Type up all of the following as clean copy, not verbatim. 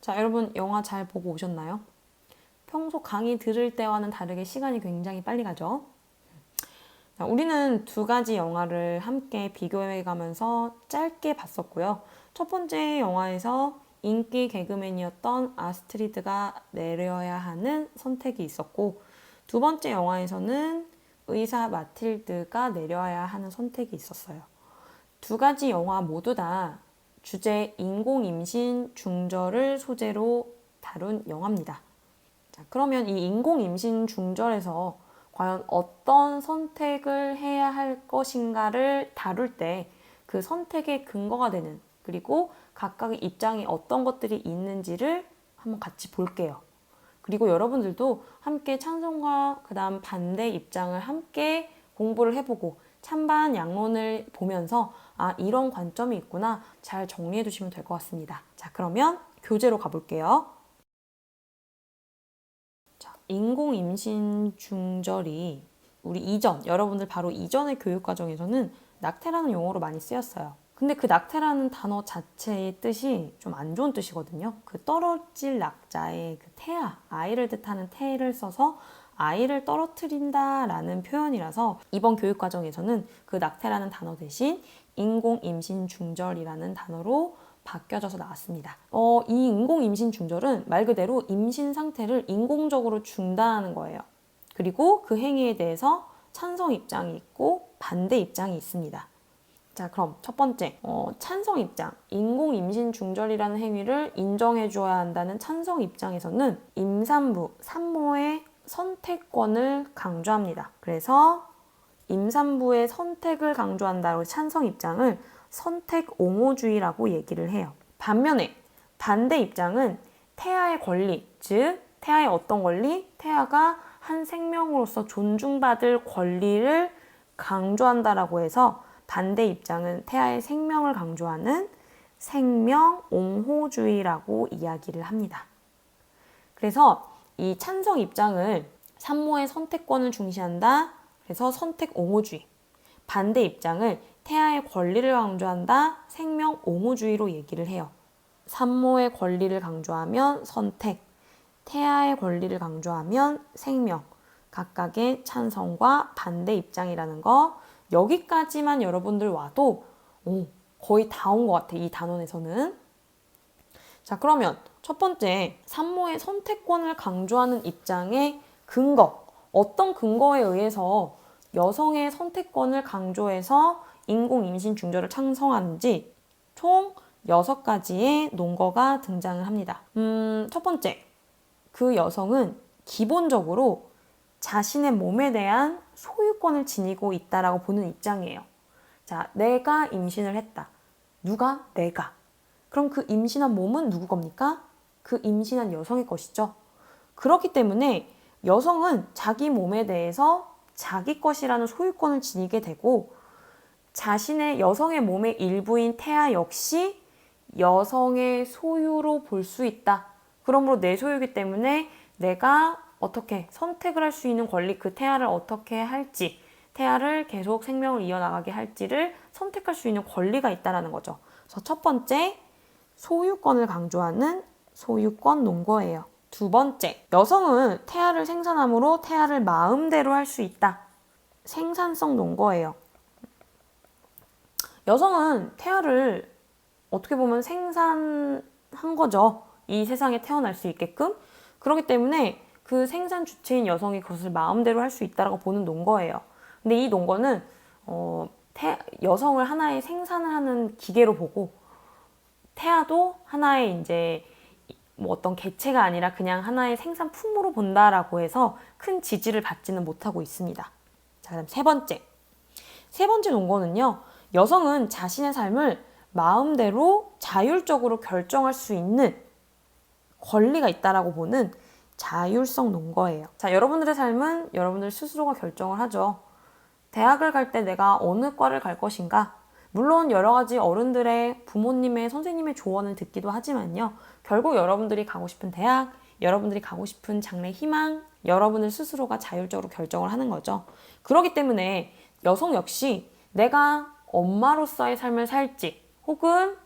자, 여러분 영화 잘 보고 오셨나요? 평소 강의 들을 때와는 다르게 시간이 굉장히 빨리 가죠. 자, 우리는 두 가지 영화를 함께 비교해 가면서 짧게 봤었고요. 첫 번째 영화에서 인기 개그맨이었던 아스트리드가 내려야 하는 선택이 있었고, 두 번째 영화에서는 의사 마틸드가 내려야 하는 선택이 있었어요. 두 가지 영화 모두 다 주제 인공임신 중절을 소재로 다룬 영화입니다. 자, 그러면 이 인공임신 중절에서 과연 어떤 선택을 해야 할 것인가를 다룰 때 그 선택의 근거가 되는, 그리고 각각의 입장이 어떤 것들이 있는지를 한번 같이 볼게요. 그리고 여러분들도 함께 찬성과 그 다음 반대 입장을 함께 공부를 해보고 찬반 양론을 보면서 이런 관점이 있구나 잘 정리해 두시면 될 것 같습니다. 자, 그러면 교재로 가볼게요. 자, 인공임신 중절이 우리 이전, 여러분들 바로 이전의 교육과정에서는 낙태라는 용어로 많이 쓰였어요. 근데 그 낙태라는 단어 자체의 뜻이 좀 안 좋은 뜻이거든요. 그 떨어질 낙자의 그 태아, 아이를 뜻하는 태를 써서 아이를 떨어뜨린다라는 표현이라서 이번 교육과정에서는 그 낙태라는 단어 대신 인공임신 중절이라는 단어로 바뀌어져서 나왔습니다. 이 인공임신 중절은 말 그대로 임신 상태를 인공적으로 중단하는 거예요. 그리고 그 행위에 대해서 찬성 입장이 있고 반대 입장이 있습니다. 자, 그럼 첫 번째, 찬성 입장. 인공임신 중절이라는 행위를 인정해 줘야 한다는 찬성 입장에서는 임산부, 산모의 선택권을 강조합니다. 그래서 임산부의 선택을 강조한다고 찬성 입장을 선택 옹호주의라고 얘기를 해요. 반면에 반대 입장은 태아의 권리, 즉 태아의 어떤 권리? 태아가 한 생명으로서 존중받을 권리를 강조한다라고 해서 반대 입장은 태아의 생명을 강조하는 생명 옹호주의라고 이야기를 합니다. 그래서 이 찬성 입장을 산모의 선택권을 중시한다. 그래서 선택 옹호주의. 반대 입장을 태아의 권리를 강조한다. 생명 옹호주의로 얘기를 해요. 산모의 권리를 강조하면 선택, 태아의 권리를 강조하면 생명. 각각의 찬성과 반대 입장이라는 거 여기까지만 여러분들 와도 거의 다 온 것 같아. 이 단원에서는. 자, 그러면 첫 번째 산모의 선택권을 강조하는 입장의 근거. 어떤 근거에 의해서 여성의 선택권을 강조해서 인공임신 중절을 찬성하는지 총 6가지의 논거가 등장을 합니다. 첫 번째, 그 여성은 기본적으로 자신의 몸에 대한 소유권을 지니고 있다라고 보는 입장이에요. 자, 내가 임신을 했다. 누가? 내가. 그럼 그 임신한 몸은 누구 겁니까? 그 임신한 여성의 것이죠. 그렇기 때문에 여성은 자기 몸에 대해서 자기 것이라는 소유권을 지니게 되고 자신의 여성의 몸의 일부인 태아 역시 여성의 소유로 볼 수 있다. 그러므로 내 소유이기 때문에 내가 어떻게 선택을 할 수 있는 권리, 그 태아를 어떻게 할지, 태아를 계속 생명을 이어나가게 할지를 선택할 수 있는 권리가 있다는 거죠. 그래서 첫 번째, 소유권을 강조하는 소유권 논거예요. 두 번째, 여성은 태아를 생산함으로 태아를 마음대로 할 수 있다. 생산성 논거예요. 여성은 태아를 어떻게 보면 생산한 거죠. 이 세상에 태어날 수 있게끔. 그렇기 때문에 그 생산 주체인 여성이 그것을 마음대로 할 수 있다고 보는 논거예요. 근데 이 논거는 여성을 하나의 생산을 하는 기계로 보고 태아도 하나의 이제 어떤 개체가 아니라 그냥 하나의 생산품으로 본다라고 해서 큰 지지를 받지는 못하고 있습니다. 자, 그다음 세 번째 논거는요. 여성은 자신의 삶을 마음대로 자율적으로 결정할 수 있는 권리가 있다라고 보는 자율성 논거예요. 자, 여러분들의 삶은 여러분들 스스로가 결정을 하죠. 대학을 갈 때 내가 어느 과를 갈 것인가? 물론 여러 가지 어른들의, 부모님의, 선생님의 조언을 듣기도 하지만요. 결국 여러분들이 가고 싶은 대학, 여러분들이 가고 싶은 장래 희망, 여러분들 스스로가 자율적으로 결정을 하는 거죠. 그렇기 때문에 여성 역시 내가 엄마로서의 삶을 살지, 혹은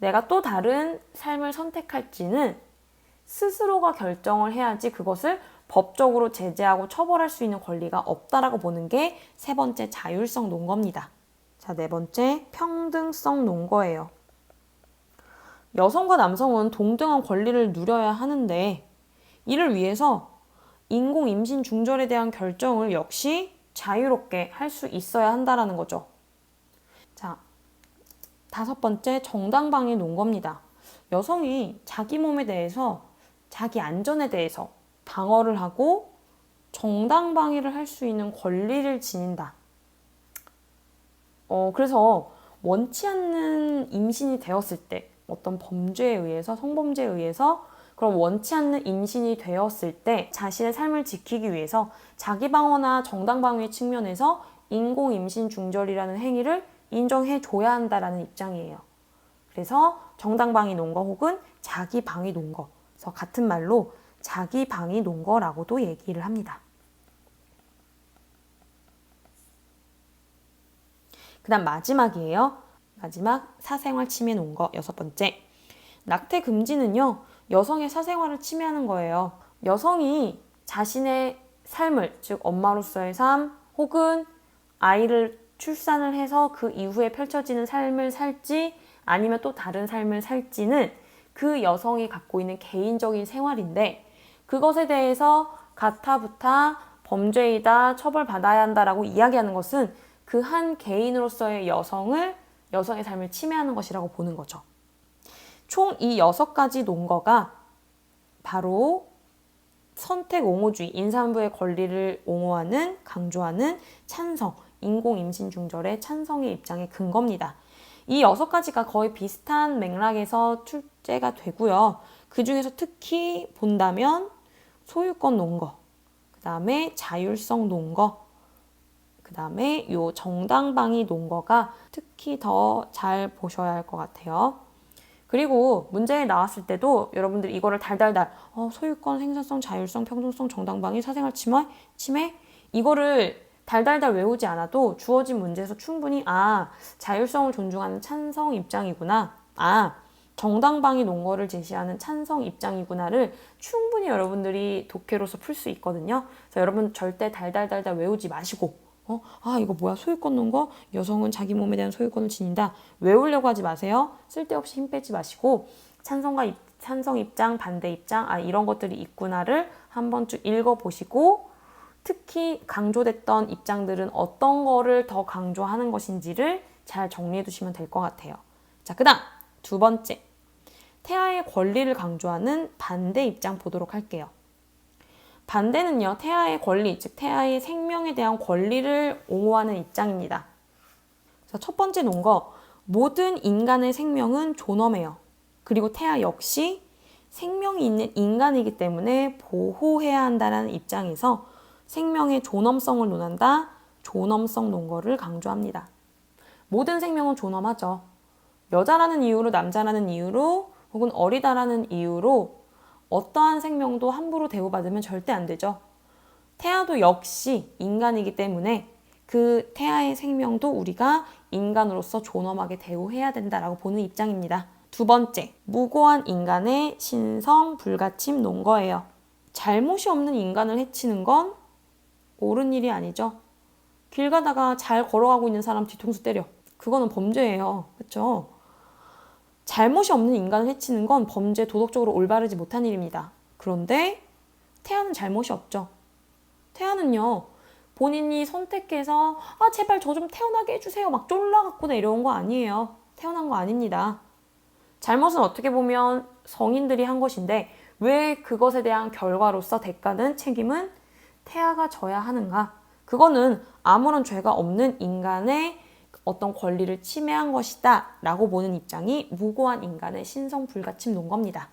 내가 또 다른 삶을 선택할지는 스스로가 결정을 해야지 그것을 법적으로 제재하고 처벌할 수 있는 권리가 없다라고 보는 게 세 번째 자율성 논거입니다. 자, 네 번째 평등성 논거예요. 여성과 남성은 동등한 권리를 누려야 하는데 이를 위해서 인공 임신 중절에 대한 결정을 역시 자유롭게 할 수 있어야 한다라는 거죠. 자, 다섯 번째 정당방위 논거입니다. 여성이 자기 몸에 대해서 자기 안전에 대해서 방어를 하고 정당방위를 할 수 있는 권리를 지닌다. 그래서 원치 않는 임신이 되었을 때 어떤 범죄에 의해서 성범죄에 의해서 그런 원치 않는 임신이 되었을 때 자신의 삶을 지키기 위해서 자기 방어나 정당방위 측면에서 인공 임신 중절이라는 행위를 인정해 줘야 한다라는 입장이에요. 그래서 정당방위 논거 혹은 자기방위 논거, 그래서 같은 말로 자기방위 논거라고도 얘기를 합니다. 그 다음 마지막이에요. 마지막 사생활 침해 논거 여섯 번째. 낙태 금지는요, 여성의 사생활을 침해하는 거예요. 여성이 자신의 삶을, 즉 엄마로서의 삶 혹은 아이를 출산을 해서 그 이후에 펼쳐지는 삶을 살지 아니면 또 다른 삶을 살지는 그 여성이 갖고 있는 개인적인 생활인데 그것에 대해서 가타부타 범죄이다, 처벌받아야 한다라고 이야기하는 것은 그 한 개인으로서의 여성의 삶을 침해하는 것이라고 보는 거죠. 총 이 6가지 논거가 바로 선택 옹호주의, 임산부의 권리를 옹호하는, 강조하는 찬성, 인공 임신 중절의 찬성의 입장의 근거입니다. 이 6가지가 거의 비슷한 맥락에서 출제가 되고요. 그 중에서 특히 본다면 소유권 논거, 그 다음에 자율성 논거, 그 다음에 요 정당방위 논거가 특히 더 잘 보셔야 할 것 같아요. 그리고 문제에 나왔을 때도 여러분들 이거를 달달달 소유권, 생산성, 자율성, 평등성, 정당방위, 사생활 침해 이거를 달달달 외우지 않아도 주어진 문제에서 충분히 자율성을 존중하는 찬성 입장이구나, 정당방위 논거를 제시하는 찬성 입장이구나를 충분히 여러분들이 독해로서 풀 수 있거든요. 그래서 여러분 절대 달달달달 외우지 마시고 이거 뭐야, 소유권 논거? 여성은 자기 몸에 대한 소유권을 지닌다. 외우려고 하지 마세요. 쓸데없이 힘 빼지 마시고 찬성 입장, 반대 입장, 이런 것들이 있구나를 한 번쯤 읽어보시고 특히 강조됐던 입장들은 어떤 거를 더 강조하는 것인지를 잘 정리해 두시면 될 것 같아요. 자, 그 다음 두 번째, 태아의 권리를 강조하는 반대 입장 보도록 할게요. 반대는요, 태아의 권리, 즉 태아의 생명에 대한 권리를 옹호하는 입장입니다. 그래서 첫 번째 논거, 모든 인간의 생명은 존엄해요. 그리고 태아 역시 생명이 있는 인간이기 때문에 보호해야 한다는 입장에서 생명의 존엄성을 논한다, 존엄성 논거를 강조합니다. 모든 생명은 존엄하죠. 여자라는 이유로, 남자라는 이유로, 혹은 어리다라는 이유로 어떠한 생명도 함부로 대우받으면 절대 안 되죠. 태아도 역시 인간이기 때문에 그 태아의 생명도 우리가 인간으로서 존엄하게 대우해야 된다라고 보는 입장입니다. 두 번째, 무고한 인간의 신성 불가침 논거예요. 잘못이 없는 인간을 해치는 건 옳은 일이 아니죠. 길 가다가 잘 걸어가고 있는 사람 뒤통수 때려. 그거는 범죄예요. 그렇죠? 잘못이 없는 인간을 해치는 건 범죄, 도덕적으로 올바르지 못한 일입니다. 그런데 태아는 잘못이 없죠. 태아는요, 본인이 선택해서 제발 저 좀 태어나게 해주세요 막 쫄라갖고 내려온 거 아니에요. 태어난 거 아닙니다. 잘못은 어떻게 보면 성인들이 한 것인데 왜 그것에 대한 결과로서 대가는, 책임은 태아가 져야 하는가? 그거는 아무런 죄가 없는 인간의 어떤 권리를 침해한 것이다 라고 보는 입장이 무고한 인간의 신성 불가침 논거입니다.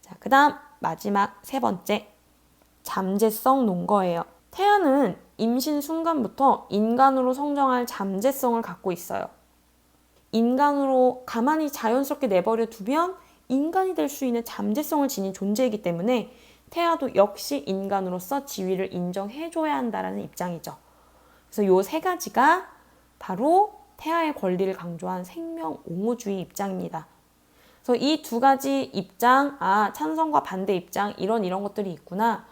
자, 그 다음 마지막 세 번째, 잠재성 논거예요. 태아는 임신 순간부터 인간으로 성장할 잠재성을 갖고 있어요. 인간으로 가만히 자연스럽게 내버려 두면 인간이 될 수 있는 잠재성을 지닌 존재이기 때문에 태아도 역시 인간으로서 지위를 인정해줘야 한다는 입장이죠. 그래서 이 세 가지가 바로 태아의 권리를 강조한 생명 옹호주의 입장입니다. 그래서 이 두 가지 입장, 찬성과 반대 입장, 이런 것들이 있구나.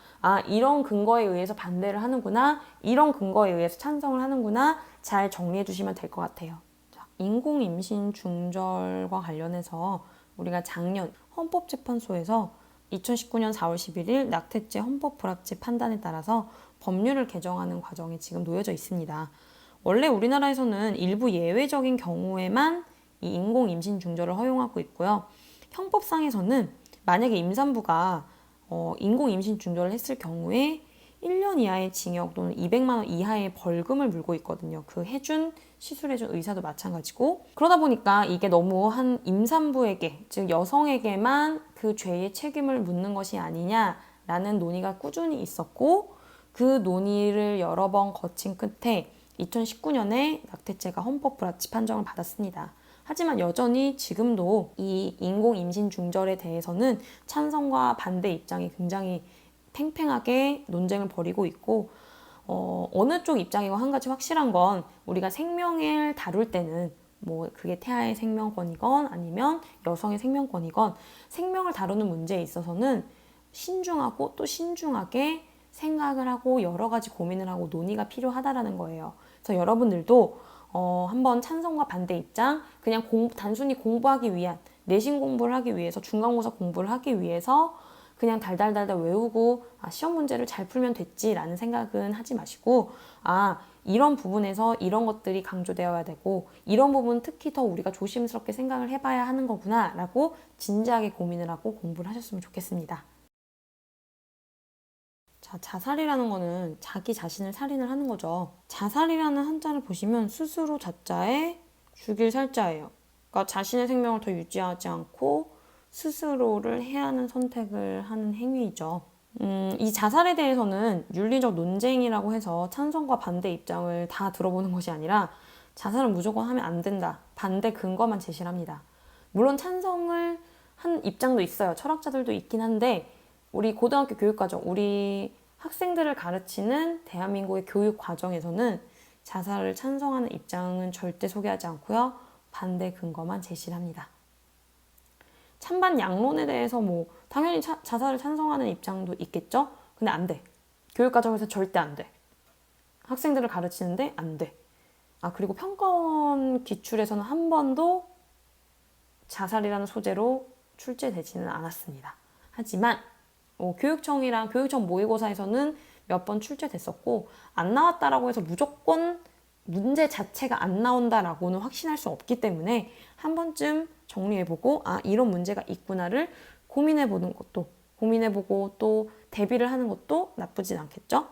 이런 근거에 의해서 반대를 하는구나. 이런 근거에 의해서 찬성을 하는구나. 잘 정리해 주시면 될 것 같아요. 자, 인공임신 중절과 관련해서 우리가 작년 헌법재판소에서 2019년 4월 11일 낙태죄 헌법 불합치 판단에 따라서 법률을 개정하는 과정이 지금 놓여져 있습니다. 원래 우리나라에서는 일부 예외적인 경우에만 이 인공임신 중절을 허용하고 있고요. 형법상에서는 만약에 임산부가 인공임신 중절을 했을 경우에 1년 이하의 징역 또는 200만 원 이하의 벌금을 물고 있거든요. 그 시술해준 의사도 마찬가지고. 그러다 보니까 이게 너무 한 임산부에게, 즉 여성에게만 그 죄의 책임을 묻는 것이 아니냐라는 논의가 꾸준히 있었고, 그 논의를 여러 번 거친 끝에 2019년에 낙태죄가 헌법 불합치 판정을 받았습니다. 하지만 여전히 지금도 이 인공임신 중절에 대해서는 찬성과 반대 입장이 굉장히 팽팽하게 논쟁을 벌이고 있고, 어느 쪽 입장이고 한 가지 확실한 건 우리가 생명을 다룰 때는 뭐 그게 태아의 생명권이건 아니면 여성의 생명권이건 생명을 다루는 문제에 있어서는 신중하고 또 신중하게 생각을 하고 여러 가지 고민을 하고 논의가 필요하다라는 거예요. 그래서 여러분들도 한번 찬성과 반대 입장, 그냥 단순히 공부하기 위한, 내신 공부를 하기 위해서, 중간고사 공부를 하기 위해서 그냥 달달달달 외우고 시험 문제를 잘 풀면 됐지라는 생각은 하지 마시고, 이런 부분에서 이런 것들이 강조되어야 되고 이런 부분 특히 더 우리가 조심스럽게 생각을 해봐야 하는 거구나 라고 진지하게 고민을 하고 공부를 하셨으면 좋겠습니다. 자, 자살이라는 거는 자기 자신을 살인을 하는 거죠. 자살이라는 한자를 보시면 스스로 자자에 죽일 살자예요. 그러니까 자신의 생명을 더 유지하지 않고 스스로를 해하는 선택을 하는 행위이죠. 이 자살에 대해서는 윤리적 논쟁이라고 해서 찬성과 반대 입장을 다 들어보는 것이 아니라 자살은 무조건 하면 안 된다. 반대 근거만 제시를 합니다. 물론 찬성을 한 입장도 있어요. 철학자들도 있긴 한데 우리 고등학교 교육과정, 우리 학생들을 가르치는 대한민국의 교육 과정에서는 자살을 찬성하는 입장은 절대 소개하지 않고요. 반대 근거만 제시를 합니다. 찬반 양론에 대해서 당연히 자살을 찬성하는 입장도 있겠죠? 근데 안 돼. 교육과정에서 절대 안 돼. 학생들을 가르치는데 안 돼. 그리고 평가원 기출에서는 한 번도 자살이라는 소재로 출제되지는 않았습니다. 하지만 교육청이랑 교육청 모의고사에서는 몇 번 출제됐었고, 안 나왔다라고 해서 무조건 문제 자체가 안 나온다라고는 확신할 수 없기 때문에 한 번쯤 정리해보고 이런 문제가 있구나를 고민해보는 것도, 고민해보고 또 대비를 하는 것도 나쁘진 않겠죠?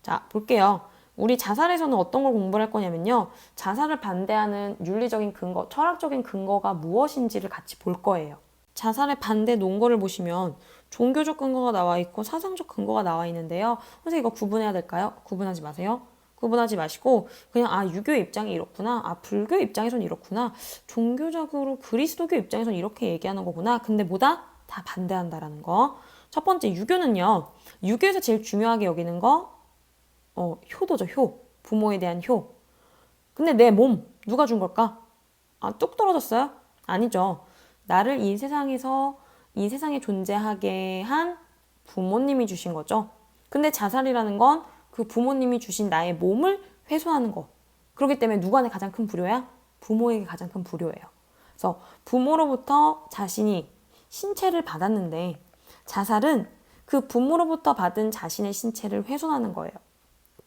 자, 볼게요. 우리 자살에서는 어떤 걸 공부를 할 거냐면요. 자살을 반대하는 윤리적인 근거, 철학적인 근거가 무엇인지를 같이 볼 거예요. 자살의 반대 논거를 보시면 종교적 근거가 나와 있고 사상적 근거가 나와 있는데요. 선생님 이거 구분해야 될까요? 구분하지 마세요. 구분하지 마시고 그냥 유교 입장이 이렇구나, 불교 입장에선 이렇구나, 종교적으로 그리스도교 입장에선 이렇게 얘기하는 거구나. 근데 뭐다? 다 반대한다라는 거. 첫 번째, 유교는요. 유교에서 제일 중요하게 여기는 거 효도죠. 효. 부모에 대한 효. 근데 내 몸 누가 준 걸까? 뚝 떨어졌어요? 아니죠. 나를 이 세상에 존재하게 한 부모님이 주신 거죠. 근데 자살이라는 건 그 부모님이 주신 나의 몸을 훼손하는 거. 그렇기 때문에 누구한테 가장 큰 불효야? 부모에게 가장 큰 불효예요. 그래서 부모로부터 자신이 신체를 받았는데 자살은 그 부모로부터 받은 자신의 신체를 훼손하는 거예요.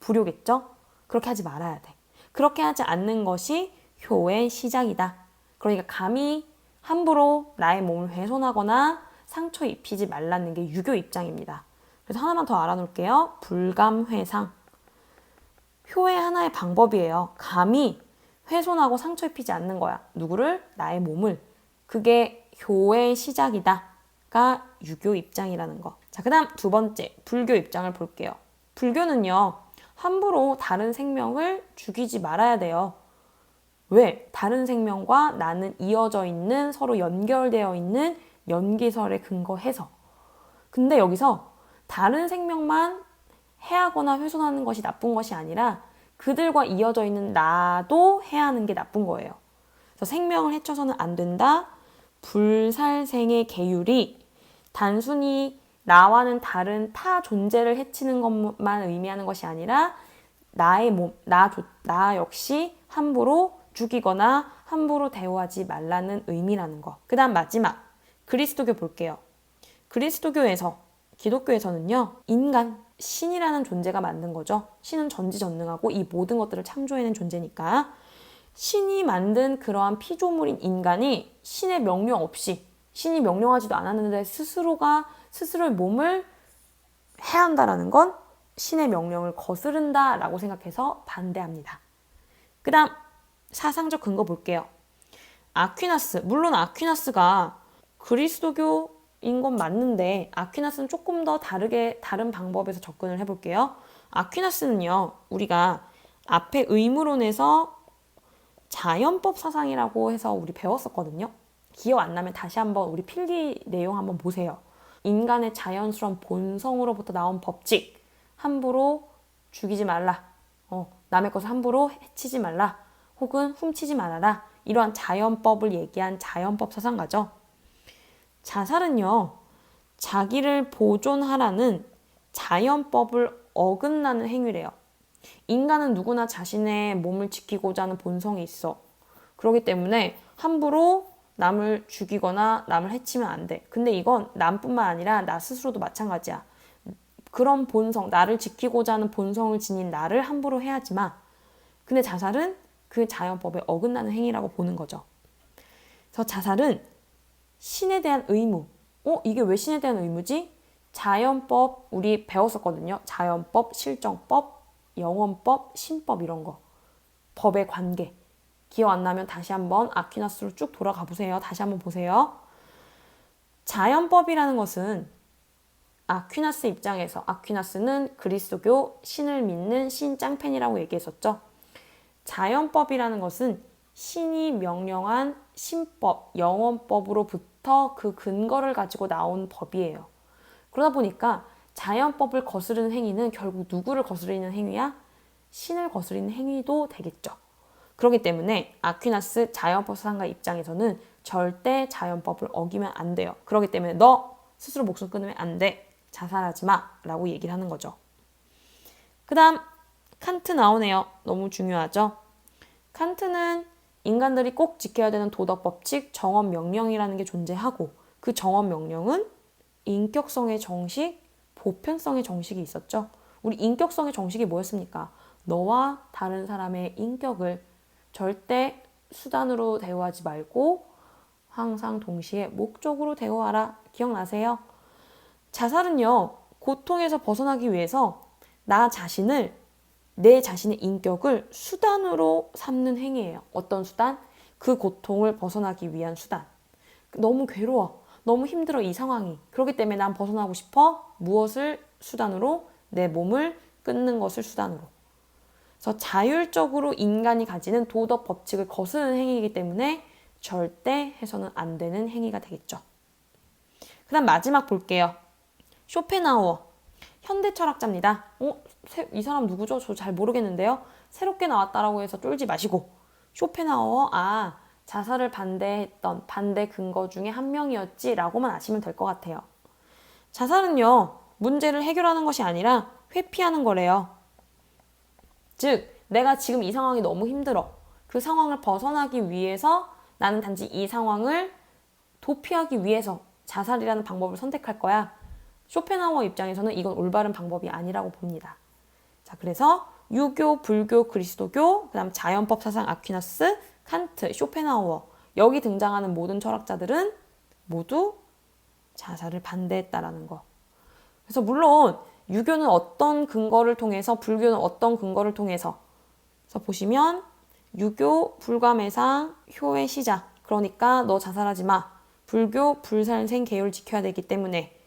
불효겠죠? 그렇게 하지 말아야 돼. 그렇게 하지 않는 것이 효의 시작이다. 그러니까 감히 함부로 나의 몸을 훼손하거나 상처 입히지 말라는 게 유교 입장입니다. 그래서 하나만 더 알아놓을게요. 불감회상. 효의 하나의 방법이에요. 감히 훼손하고 상처 입히지 않는 거야. 누구를? 나의 몸을. 그게 효의 시작이다.가 유교 입장이라는 거. 자, 그 다음 두 번째, 불교 입장을 볼게요. 불교는요, 함부로 다른 생명을 죽이지 말아야 돼요. 왜? 다른 생명과 나는 이어져 있는, 서로 연결되어 있는 연기설에 근거해서. 근데 여기서 다른 생명만 해하거나 훼손하는 것이 나쁜 것이 아니라 그들과 이어져 있는 나도 해야 하는 게 나쁜 거예요. 그래서 생명을 해쳐서는 안 된다. 불살생의 계율이 단순히 나와는 다른 타 존재를 해치는 것만 의미하는 것이 아니라 나의 몸, 나 역시 함부로 죽이거나 함부로 대우하지 말라는 의미라는 거. 그 다음 마지막 그리스도교 볼게요. 그리스도교에서 기독교에서는요, 인간, 신이라는 존재가 만든 거죠. 신은 전지전능하고 이 모든 것들을 창조해낸 존재니까 신이 만든 그러한 피조물인 인간이 신의 명령 없이, 신이 명령하지도 않았는데 스스로의 몸을 해야 한다라는 건 신의 명령을 거스른다라고 생각해서 반대합니다. 그 다음 사상적 근거 볼게요. 아퀴나스, 물론 아퀴나스가 그리스도교인 건 맞는데 아퀴나스는 조금 더 다른 방법에서 접근을 해볼게요. 아퀴나스는요, 우리가 앞에 의무론에서 자연법 사상이라고 해서 우리 배웠었거든요. 기억 안 나면 다시 한번 우리 필기 내용 한번 보세요. 인간의 자연스러운 본성으로부터 나온 법칙, 함부로 죽이지 말라, 남의 것을 함부로 해치지 말라, 혹은 훔치지 말아라, 이러한 자연법을 얘기한 자연법 사상가죠. 자살은요, 자기를 보존하라는 자연법을 어긋나는 행위래요. 인간은 누구나 자신의 몸을 지키고자 하는 본성이 있어. 그렇기 때문에 함부로 남을 죽이거나 남을 해치면 안 돼. 근데 이건 남뿐만 아니라 나 스스로도 마찬가지야. 그런 본성, 나를 지키고자 하는 본성을 지닌 나를 함부로 해야지 마. 근데 자살은 그 자연법에 어긋나는 행위라고 보는 거죠. 그래서 자살은 신에 대한 의무. 이게 왜 신에 대한 의무지? 자연법 우리 배웠었거든요. 자연법, 실정법, 영원법, 신법 이런 거. 법의 관계. 기억 안 나면 다시 한번 아퀴나스로 쭉 돌아가 보세요. 다시 한번 보세요. 자연법이라는 것은 아퀴나스 입장에서, 아퀴나스는 그리스도교 신을 믿는 신짱팬이라고 얘기했었죠. 자연법이라는 것은 신이 명령한 신법, 영원법으로부터 그 근거를 가지고 나온 법이에요. 그러다 보니까 자연법을 거스르는 행위는 결국 누구를 거스르는 행위야? 신을 거스르는 행위도 되겠죠. 그렇기 때문에 아퀴나스 자연법 사상가 입장에서는 절대 자연법을 어기면 안 돼요. 그렇기 때문에 너 스스로 목숨 끊으면 안 돼. 자살하지 마. 라고 얘기를 하는 거죠. 그 다음 칸트 나오네요. 너무 중요하죠. 칸트는 인간들이 꼭 지켜야 되는 도덕 법칙, 정언 명령이라는 게 존재하고 그 정언 명령은 인격성의 정식, 보편성의 정식이 있었죠. 우리 인격성의 정식이 뭐였습니까? 너와 다른 사람의 인격을 절대 수단으로 대우하지 말고 항상 동시에 목적으로 대우하라. 기억나세요? 자살은요, 고통에서 벗어나기 위해서 내 자신의 인격을 수단으로 삼는 행위예요. 어떤 수단? 그 고통을 벗어나기 위한 수단. 너무 괴로워. 너무 힘들어, 이 상황이. 그렇기 때문에 난 벗어나고 싶어. 무엇을 수단으로? 내 몸을 끊는 것을 수단으로. 그래서 자율적으로 인간이 가지는 도덕 법칙을 거스르는 행위이기 때문에 절대 해서는 안 되는 행위가 되겠죠. 그 다음 마지막 볼게요. 쇼펜하우어. 현대 철학자입니다. 이 사람 누구죠? 저 잘 모르겠는데요. 새롭게 나왔다라고 해서 쫄지 마시고. 쇼펜하우어, 자살을 반대했던 반대 근거 중에 한 명이었지라고만 아시면 될 것 같아요. 자살은요, 문제를 해결하는 것이 아니라 회피하는 거래요. 즉, 내가 지금 이 상황이 너무 힘들어. 그 상황을 벗어나기 위해서 나는 단지 이 상황을 도피하기 위해서 자살이라는 방법을 선택할 거야. 쇼펜하우어 입장에서는 이건 올바른 방법이 아니라고 봅니다. 자, 그래서 유교, 불교, 그리스도교, 그 다음 자연법 사상 아퀴나스, 칸트, 쇼펜하우어, 여기 등장하는 모든 철학자들은 모두 자살을 반대했다라는 거. 그래서 물론 유교는 어떤 근거를 통해서, 불교는 어떤 근거를 통해서, 그래서 보시면 유교, 불과매상, 효의 시작. 그러니까 너 자살하지 마. 불교, 불살생 계율을 지켜야 되기 때문에.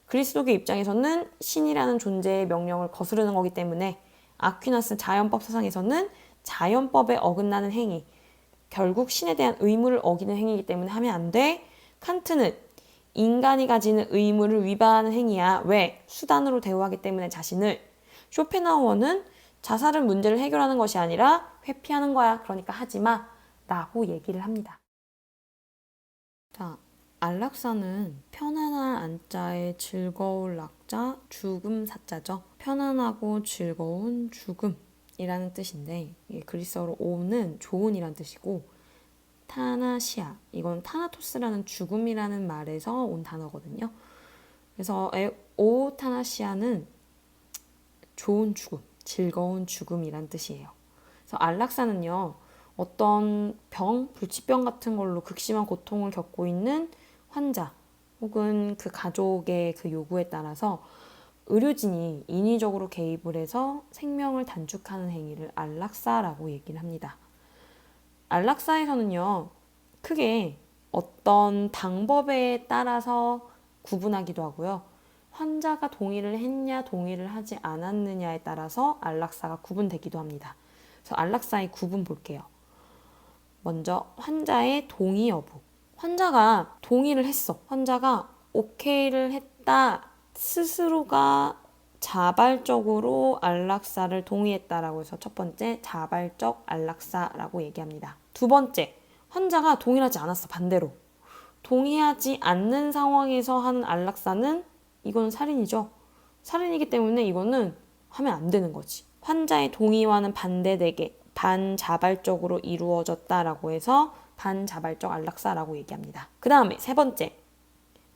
그리스도교 입장에서는 신이라는 존재의 명령을 거스르는 거기 때문에. 아퀴나스 자연법 사상에서는 자연법에 어긋나는 행위, 결국 신에 대한 의무를 어기는 행위이기 때문에 하면 안 돼. 칸트는 인간이 가지는 의무를 위반하는 행위야. 왜? 수단으로 대우하기 때문에 자신을. 쇼펜하우어는 자살은 문제를 해결하는 것이 아니라 회피하는 거야. 그러니까 하지 마. 라고 얘기를 합니다. 자, 안락사는 편안한 안자에 즐거울 낙자, 죽음 사자죠. 편안하고 즐거운 죽음이라는 뜻인데 그리스어로 오는 좋은이란 뜻이고 타나시아, 이건 타나토스라는 죽음이라는 말에서 온 단어거든요. 그래서 오 타나시아는 좋은 죽음, 즐거운 죽음이란 뜻이에요. 그래서 안락사는요, 어떤 병, 불치병 같은 걸로 극심한 고통을 겪고 있는 환자 혹은 그 가족의 그 요구에 따라서 의료진이 인위적으로 개입을 해서 생명을 단축하는 행위를 안락사라고 얘기를 합니다. 안락사에서는요, 크게 어떤 방법에 따라서 구분하기도 하고요. 환자가 동의를 했냐, 동의를 하지 않았느냐에 따라서 안락사가 구분되기도 합니다. 그래서 안락사의 구분 볼게요. 먼저 환자의 동의 여부. 환자가 동의를 했어. 환자가 오케이를 했다. 스스로가 자발적으로 안락사를 동의했다라고 해서 첫 번째 자발적 안락사라고 얘기합니다. 두 번째, 환자가 동의하지 않았어. 반대로. 동의하지 않는 상황에서 하는 안락사는 이건 살인이죠. 살인이기 때문에 이거는 하면 안 되는 거지. 환자의 동의와는 반대되게 반자발적으로 이루어졌다라고 해서 반자발적 안락사라고 얘기합니다. 그 다음에 세 번째,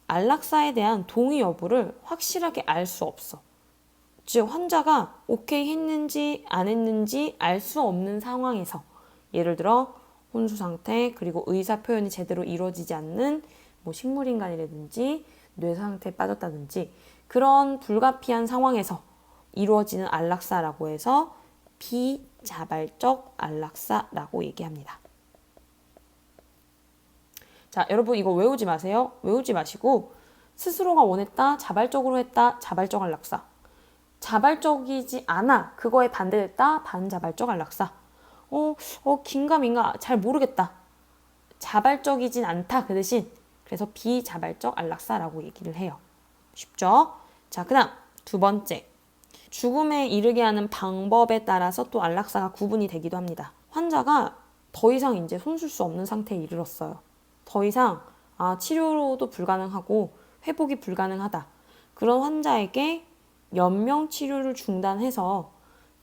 안락사에 대한 동의 여부를 확실하게 알 수 없어. 즉 환자가 오케이 했는지 안 했는지 알 수 없는 상황에서 예를 들어 혼수 상태 그리고 의사 표현이 제대로 이루어지지 않는 뭐 식물인간이라든지 뇌 상태에 빠졌다든지 그런 불가피한 상황에서 이루어지는 안락사라고 해서 비자발적 안락사라고 얘기합니다. 자, 여러분 이거 외우지 마세요. 외우지 마시고 스스로가 원했다, 자발적으로 했다, 자발적 안락사. 자발적이지 않아, 그거에 반대됐다, 반자발적 안락사. 긴가민가 잘 모르겠다. 자발적이진 않다 그 대신 그래서 비자발적 안락사라고 얘기를 해요. 쉽죠? 자, 그 다음 두 번째. 죽음에 이르게 하는 방법에 따라서 또 안락사가 구분이 되기도 합니다. 환자가 더 이상 이제 손쓸 수 없는 상태에 이르렀어요. 더 이상 치료로도 불가능하고 회복이 불가능하다. 그런 환자에게 연명 치료를 중단해서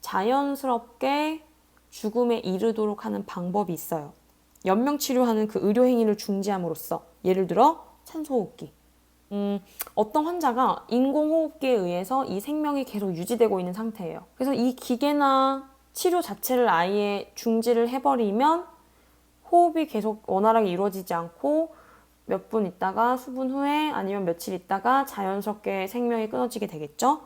자연스럽게 죽음에 이르도록 하는 방법이 있어요. 연명 치료하는 그 의료 행위를 중지함으로써 예를 들어 산소호흡기. 어떤 환자가 인공호흡기에 의해서 이 생명이 계속 유지되고 있는 상태예요. 그래서 이 기계나 치료 자체를 아예 중지를 해버리면 호흡이 계속 원활하게 이루어지지 않고 몇 분 있다가 수분 후에 아니면 며칠 있다가 자연스럽게 생명이 끊어지게 되겠죠.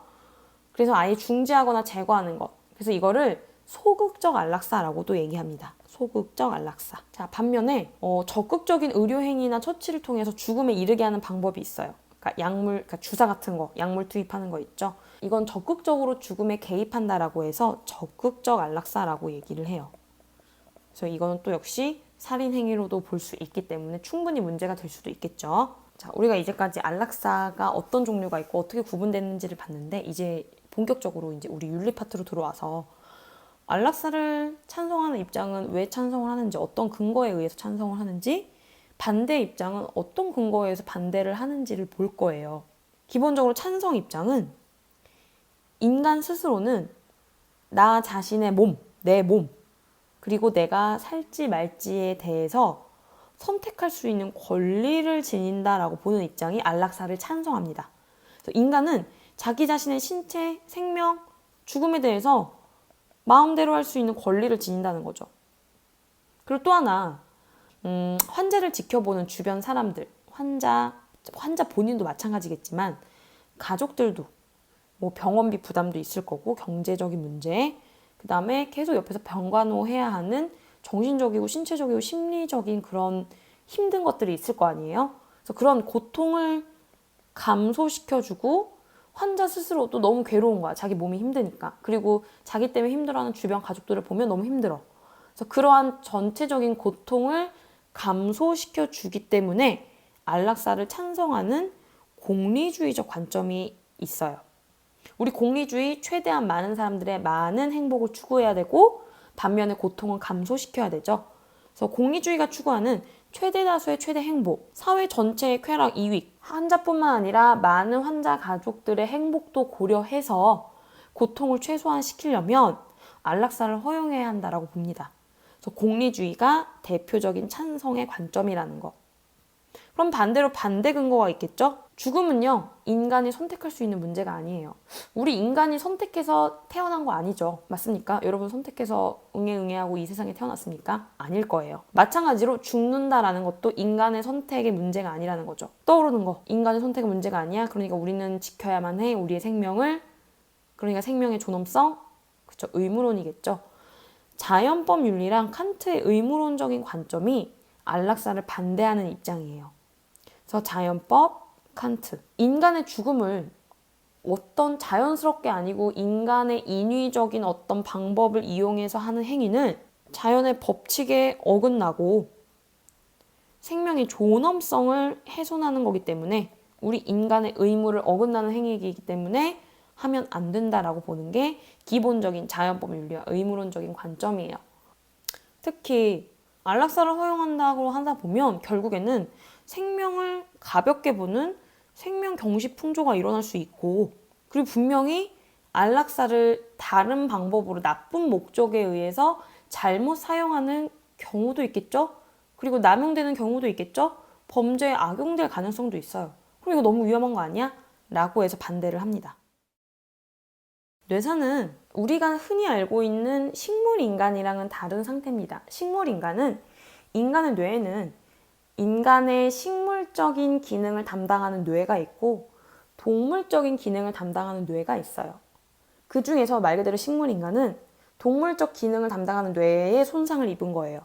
그래서 아예 중지하거나 제거하는 것. 그래서 이거를 소극적 안락사라고도 얘기합니다. 소극적 안락사. 자, 반면에 적극적인 의료행위나 처치를 통해서 죽음에 이르게 하는 방법이 있어요. 그러니까 주사 같은 거, 약물 투입하는 거 있죠. 이건 적극적으로 죽음에 개입한다라고 해서 적극적 안락사라고 얘기를 해요. 그래서 이거는 또 역시 살인 행위로도 볼 수 있기 때문에 충분히 문제가 될 수도 있겠죠. 자, 우리가 이제까지 안락사가 어떤 종류가 있고 어떻게 구분되는지를 봤는데 이제 본격적으로 이제 우리 윤리 파트로 들어와서 안락사를 찬성하는 입장은 왜 찬성을 하는지, 어떤 근거에 의해서 찬성을 하는지, 반대 입장은 어떤 근거에 의해서 반대를 하는지를 볼 거예요. 기본적으로 찬성 입장은 인간 스스로는 나 자신의 몸, 내 몸, 그리고 내가 살지 말지에 대해서 선택할 수 있는 권리를 지닌다라고 보는 입장이 안락사를 찬성합니다. 그래서 인간은 자기 자신의 신체, 생명, 죽음에 대해서 마음대로 할 수 있는 권리를 지닌다는 거죠. 그리고 또 하나, 환자를 지켜보는 주변 사람들, 환자 본인도 마찬가지겠지만 가족들도 뭐 병원비 부담도 있을 거고 경제적인 문제, 그 다음에 계속 옆에서 병간호해야 하는 정신적이고 신체적이고 심리적인 그런 힘든 것들이 있을 거 아니에요. 그래서 그런 고통을 감소시켜주고 환자 스스로도 너무 괴로운 거야. 자기 몸이 힘드니까. 그리고 자기 때문에 힘들어하는 주변 가족들을 보면 너무 힘들어. 그래서 그러한 전체적인 고통을 감소시켜주기 때문에 안락사를 찬성하는 공리주의적 관점이 있어요. 우리 공리주의 최대한 많은 사람들의 많은 행복을 추구해야 되고 반면에 고통은 감소시켜야 되죠. 그래서 공리주의가 추구하는 최대 다수의 최대 행복, 사회 전체의 쾌락, 이익, 환자뿐만 아니라 많은 환자 가족들의 행복도 고려해서 고통을 최소화시키려면 안락사를 허용해야 한다라고 봅니다. 그래서 공리주의가 대표적인 찬성의 관점이라는 거. 그럼 반대로 반대 근거가 있겠죠? 죽음은요, 인간이 선택할 수 있는 문제가 아니에요. 우리 인간이 선택해서 태어난 거 아니죠. 맞습니까? 여러분 선택해서 응애응애하고 이 세상에 태어났습니까? 아닐 거예요. 마찬가지로 죽는다라는 것도 인간의 선택의 문제가 아니라는 거죠. 떠오르는 거, 인간의 선택의 문제가 아니야. 그러니까 우리는 지켜야만 해. 우리의 생명을. 그러니까 생명의 존엄성. 그렇죠. 의무론이겠죠. 자연법 윤리랑 칸트의 의무론적인 관점이 안락사를 반대하는 입장이에요. 그래서 자연법, 칸트. 인간의 죽음을 어떤 자연스럽게 아니고 인간의 인위적인 어떤 방법을 이용해서 하는 행위는 자연의 법칙에 어긋나고 생명의 존엄성을 훼손하는 거기 때문에 우리 인간의 의무를 어긋나는 행위이기 때문에 하면 안 된다라고 보는 게 기본적인 자연법 윤리와 의무론적인 관점이에요. 특히 안락사를 허용한다고 하다 보면 결국에는 생명을 가볍게 보는 생명 경시 풍조가 일어날 수 있고, 그리고 분명히 안락사를 다른 방법으로 나쁜 목적에 의해서 잘못 사용하는 경우도 있겠죠? 그리고 남용되는 경우도 있겠죠? 범죄에 악용될 가능성도 있어요. 그럼 이거 너무 위험한 거 아니야? 라고 해서 반대를 합니다. 뇌사는 우리가 흔히 알고 있는 식물인간이랑은 다른 상태입니다. 식물인간은 인간의 뇌에는 인간의 식물적인 기능을 담당하는 뇌가 있고 동물적인 기능을 담당하는 뇌가 있어요. 그 중에서 말 그대로 식물인간은 동물적 기능을 담당하는 뇌에 손상을 입은 거예요.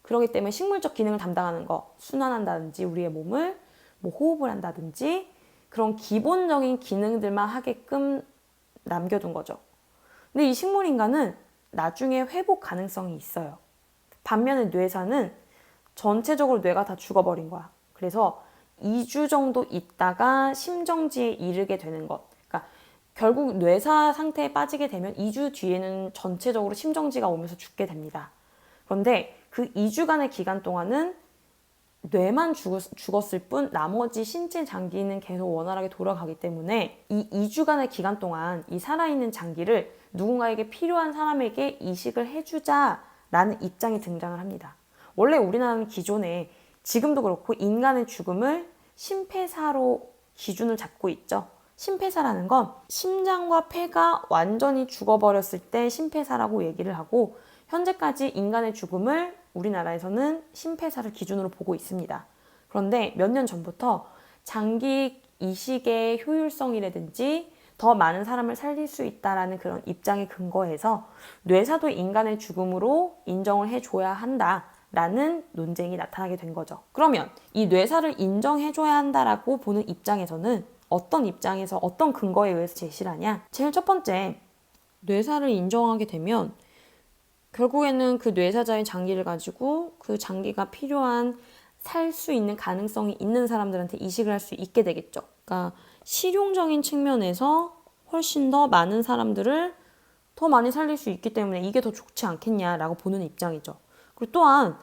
그렇기 때문에 식물적 기능을 담당하는 거, 순환한다든지 우리의 몸을 호흡을 한다든지 그런 기본적인 기능들만 하게끔 남겨둔 거죠. 근데 이 식물인간은 나중에 회복 가능성이 있어요. 반면에 뇌사는 전체적으로 뇌가 다 죽어버린 거야. 그래서 2주 정도 있다가 심정지에 이르게 되는 것. 그러니까 결국 뇌사 상태에 빠지게 되면 2주 뒤에는 전체적으로 심정지가 오면서 죽게 됩니다. 그런데 그 2주간의 기간 동안은 뇌만 죽었을 뿐 나머지 신체 장기는 계속 원활하게 돌아가기 때문에 이 2주간의 기간 동안 이 살아있는 장기를 누군가에게 필요한 사람에게 이식을 해주자라는 입장이 등장을 합니다. 원래 우리나라는 기존에 지금도 그렇고 인간의 죽음을 심폐사로 기준을 잡고 있죠. 심폐사라는 건 심장과 폐가 완전히 죽어버렸을 때 심폐사라고 얘기를 하고, 현재까지 인간의 죽음을 우리나라에서는 심폐사를 기준으로 보고 있습니다. 그런데 몇 년 전부터 장기 이식의 효율성이라든지 더 많은 사람을 살릴 수 있다라는 그런 입장에 근거해서 뇌사도 인간의 죽음으로 인정을 해줘야 한다라는 논쟁이 나타나게 된 거죠. 그러면 이 뇌사를 인정해줘야 한다라고 보는 입장에서는 어떤 입장에서 어떤 근거에 의해서 제시를 하냐? 제일 첫 번째, 뇌사를 인정하게 되면 결국에는 그 뇌사자의 장기를 가지고 그 장기가 필요한 살 수 있는 가능성이 있는 사람들한테 이식을 할 수 있게 되겠죠. 그러니까 실용적인 측면에서 훨씬 더 많은 사람들을 더 많이 살릴 수 있기 때문에 이게 더 좋지 않겠냐라고 보는 입장이죠. 그리고 또한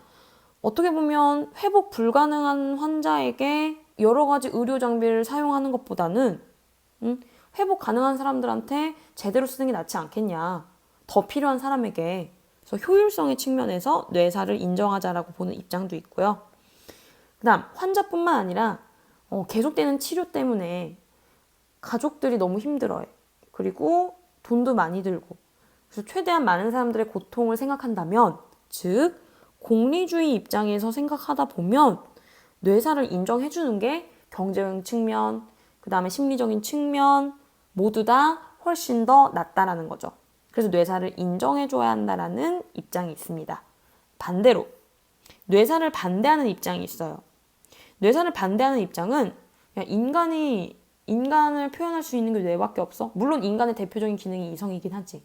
어떻게 보면 회복 불가능한 환자에게 여러 가지 의료 장비를 사용하는 것보다는 회복 가능한 사람들한테 제대로 쓰는 게 낫지 않겠냐. 더 필요한 사람에게. 그래서 효율성의 측면에서 뇌사를 인정하자라고 보는 입장도 있고요. 그 다음 환자뿐만 아니라 계속되는 치료 때문에 가족들이 너무 힘들어해. 그리고 돈도 많이 들고. 그래서 최대한 많은 사람들의 고통을 생각한다면, 즉 공리주의 입장에서 생각하다 보면 뇌사를 인정해주는 게 경제적인 측면, 그 다음에 심리적인 측면 모두 다 훨씬 더 낫다라는 거죠. 그래서 뇌사를 인정해줘야 한다라는 입장이 있습니다. 반대로 뇌사를 반대하는 입장이 있어요. 뇌사를 반대하는 입장은 인간을 표현할 수 있는 게 뇌밖에 없어? 물론 인간의 대표적인 기능이 이성이긴 하지.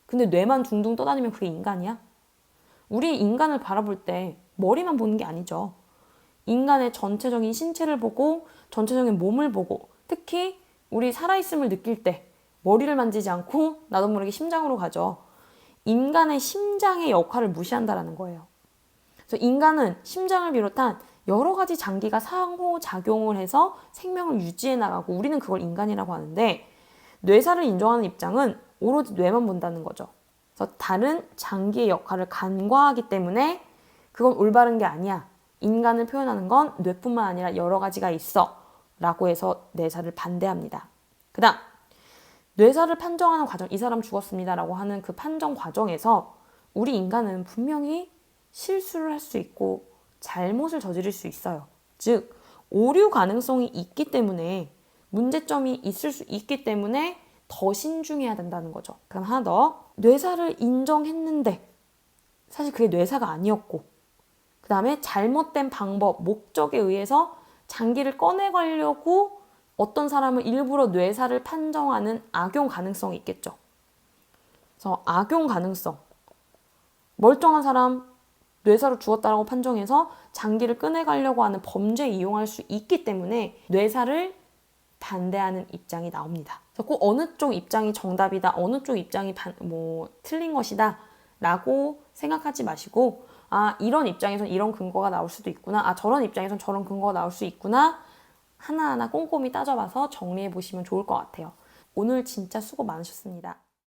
근데 뇌만 둥둥 떠다니면 그게 인간이야? 우리 인간을 바라볼 때 머리만 보는 게 아니죠. 인간의 전체적인 신체를 보고 전체적인 몸을 보고 특히 우리 살아있음을 느낄 때 머리를 만지지 않고 나도 모르게 심장으로 가죠. 인간의 심장의 역할을 무시한다라는 거예요. 그래서 인간은 심장을 비롯한 여러 가지 장기가 상호작용을 해서 생명을 유지해 나가고 우리는 그걸 인간이라고 하는데 뇌사를 인정하는 입장은 오로지 뇌만 본다는 거죠. 그래서 다른 장기의 역할을 간과하기 때문에 그건 올바른 게 아니야. 인간을 표현하는 건 뇌뿐만 아니라 여러 가지가 있어. 라고 해서 뇌사를 반대합니다. 그 다음 뇌사를 판정하는 과정, 이 사람 죽었습니다 라고 하는 그 판정 과정에서 우리 인간은 분명히 실수를 할 수 있고 잘못을 저지를 수 있어요. 즉 오류 가능성이 있기 때문에 문제점이 있을 수 있기 때문에 더 신중해야 된다는 거죠. 그럼 하나 더, 뇌사를 인정했는데 사실 그게 뇌사가 아니었고 그 다음에 잘못된 방법, 목적에 의해서 장기를 꺼내가려고 어떤 사람은 일부러 뇌사를 판정하는 악용 가능성이 있겠죠. 그래서 악용 가능성, 멀쩡한 사람 뇌사로 죽었다라고 판정해서 장기를 꺼내가려고 하는 범죄에 이용할 수 있기 때문에 뇌사를 반대하는 입장이 나옵니다. 그래서 꼭 어느 쪽 입장이 정답이다, 어느 쪽 입장이 틀린 것이다 라고 생각하지 마시고 이런 입장에선 이런 근거가 나올 수도 있구나, 저런 입장에선 저런 근거가 나올 수 있구나 하나하나 꼼꼼히 따져봐서 정리해 보시면 좋을 것 같아요. 오늘 진짜 수고 많으셨습니다.